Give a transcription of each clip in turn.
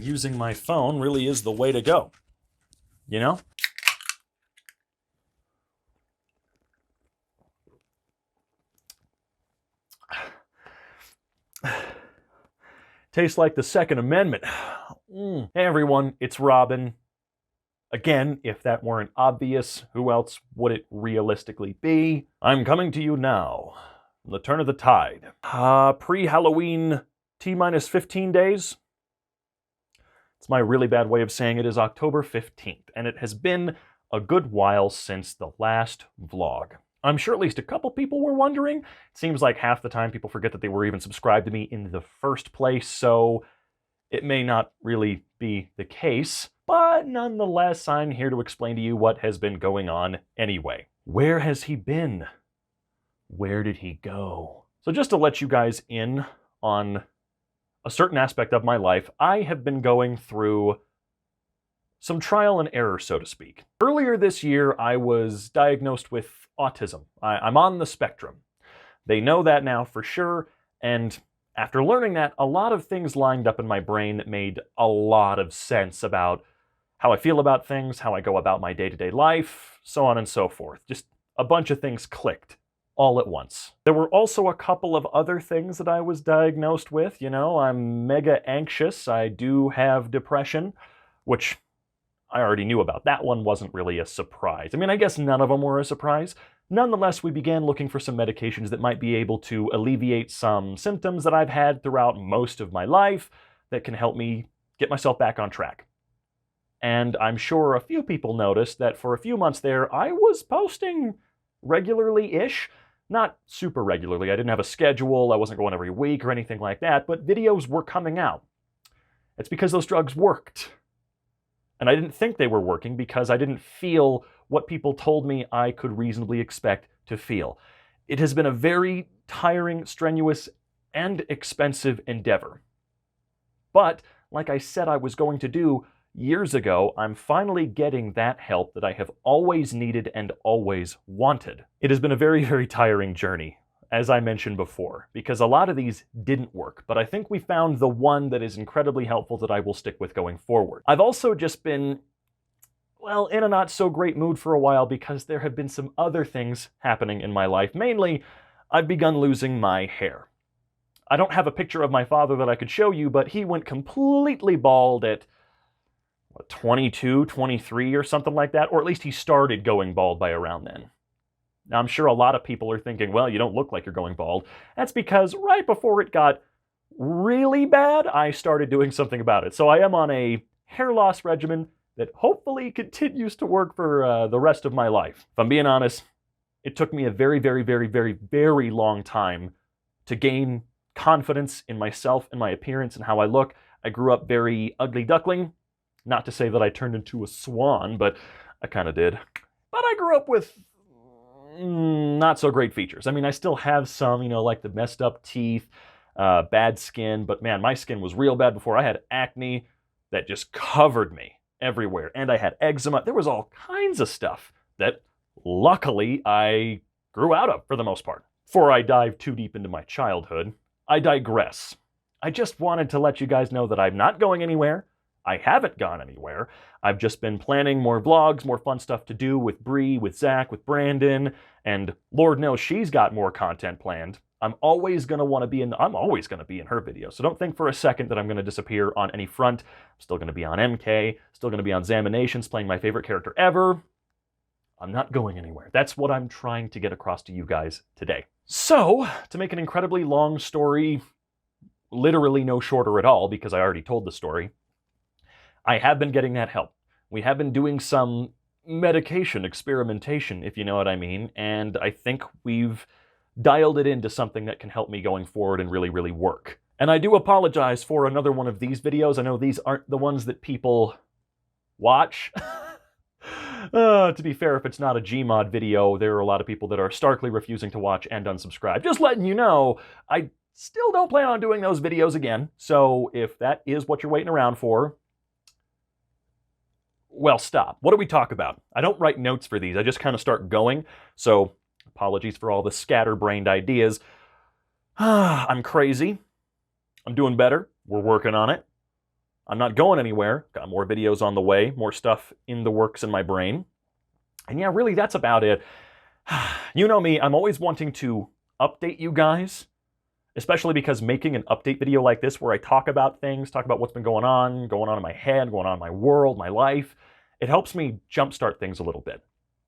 using my phone really is the way to go, you know? Tastes like the Second Amendment. Hey everyone, it's Robin. Again, if that weren't obvious, who else would it realistically be? I'm coming to you now, from the turn of the tide. Pre-Halloween T-minus 15 days? It's my really bad way of saying it is October 15th, and it has been a good while since the last vlog. I'm sure at least a couple people were wondering. It seems like half the time people forget that they were even subscribed to me in the first place, so it may not really be the case, but nonetheless, I'm here to explain to you what has been going on anyway. Where has he been? Where did he go? So just to let you guys in on a certain aspect of my life, I have been going through some trial and error, so to speak. Earlier this year, I was diagnosed with autism. I'm on the spectrum. They know that now for sure, and after learning that, a lot of things lined up in my brain that made a lot of sense about how I feel about things, how I go about my day-to-day life, so on and so forth. Just a bunch of things clicked all at once. There were also a couple of other things that I was diagnosed with. You know, I'm mega anxious. I do have depression, which I already knew about. That one wasn't really a surprise. I mean, I guess none of them were a surprise. Nonetheless, we began looking for some medications that might be able to alleviate some symptoms that I've had throughout most of my life that can help me get myself back on track. And I'm sure a few people noticed that for a few months there, I was posting regularly-ish. Not super regularly. I didn't have a schedule. I wasn't going every week or anything like that, but videos were coming out. It's because those drugs worked. And I didn't think they were working because I didn't feel what people told me I could reasonably expect to feel. It has been a very tiring, strenuous, and expensive endeavor. But, like I said I was going to do years ago, I'm finally getting that help that I have always needed and always wanted. It has been a very, very tiring journey, as I mentioned before, because a lot of these didn't work, but I think we found the one that is incredibly helpful that I will stick with going forward. I've also just been, well, in a not so great mood for a while because there have been some other things happening in my life. Mainly, I've begun losing my hair. I don't have a picture of my father that I could show you, but he went completely bald at 22, 23 or something like that, or at least he started going bald by around then. Now, I'm sure a lot of people are thinking, well, you don't look like you're going bald. That's because right before it got really bad, I started doing something about it. So I am on a hair loss regimen that hopefully continues to work for the rest of my life. If I'm being honest, it took me a very, very, very, very, very long time to gain confidence in myself and my appearance and how I look. I grew up very ugly duckling. Not to say that I turned into a swan, but I kind of did. But I grew up with not so great features. I mean, I still have some, you know, like the messed up teeth, bad skin, but man, my skin was real bad before. I had acne that just covered me everywhere, and I had eczema. There was all kinds of stuff that luckily I grew out of for the most part. Before I dive too deep into my childhood, I digress. I just wanted to let you guys know that I'm not going anywhere. I haven't gone anywhere. I've just been planning more vlogs, more fun stuff to do with Bree, with Zach, with Brandon, and Lord knows she's got more content planned. I'm always going to want to be in her videos. So don't think for a second that I'm going to disappear on any front. I'm still going to be on MK, still going to be on Zaminations, playing my favorite character ever. I'm not going anywhere. That's what I'm trying to get across to you guys today. So, to make an incredibly long story, literally no shorter at all, because I already told the story, I have been getting that help. We have been doing some medication experimentation, if you know what I mean, and I think we've dialed it into something that can help me going forward and really, really work. And I do apologize for another one of these videos. I know these aren't the ones that people watch. To be fair, if it's not a Gmod video, there are a lot of people that are starkly refusing to watch and unsubscribe. Just letting you know, I still don't plan on doing those videos again, so if that is what you're waiting around for, well, stop. What do we talk about? I don't write notes for these. I just kind of start going. So apologies for all the scatterbrained ideas. I'm crazy. I'm doing better. We're working on it. I'm not going anywhere. Got more videos on the way, more stuff in the works in my brain. And yeah, really, that's about it. You know me, I'm always wanting to update you guys, especially because making an update video like this where I talk about things, talk about what's been going on in my head, going on in my world, my life, it helps me jumpstart things a little bit.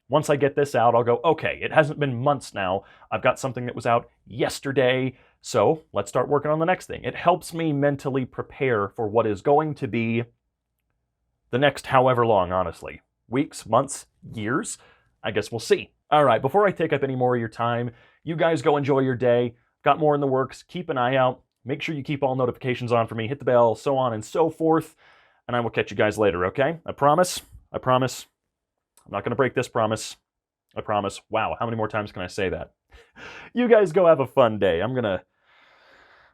Once I get this out, I'll go, okay, it hasn't been months now. I've got something that was out yesterday, so let's start working on the next thing. It helps me mentally prepare for what is going to be the next however long, honestly. Weeks, months, years? I guess we'll see. All right, before I take up any more of your time, you guys go enjoy your day. Got more in the works. Keep an eye out. Make sure you keep all notifications on for me. Hit the bell, so on and so forth. And I will catch you guys later, okay? I promise. I promise. I'm not going to break this promise. I promise. Wow, how many more times can I say that? You guys go have a fun day. I'm going to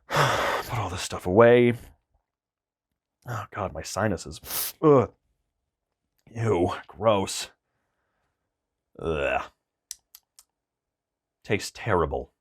put all this stuff away. Oh, God, my sinuses. Ugh. Ew, gross. Ugh. Tastes terrible.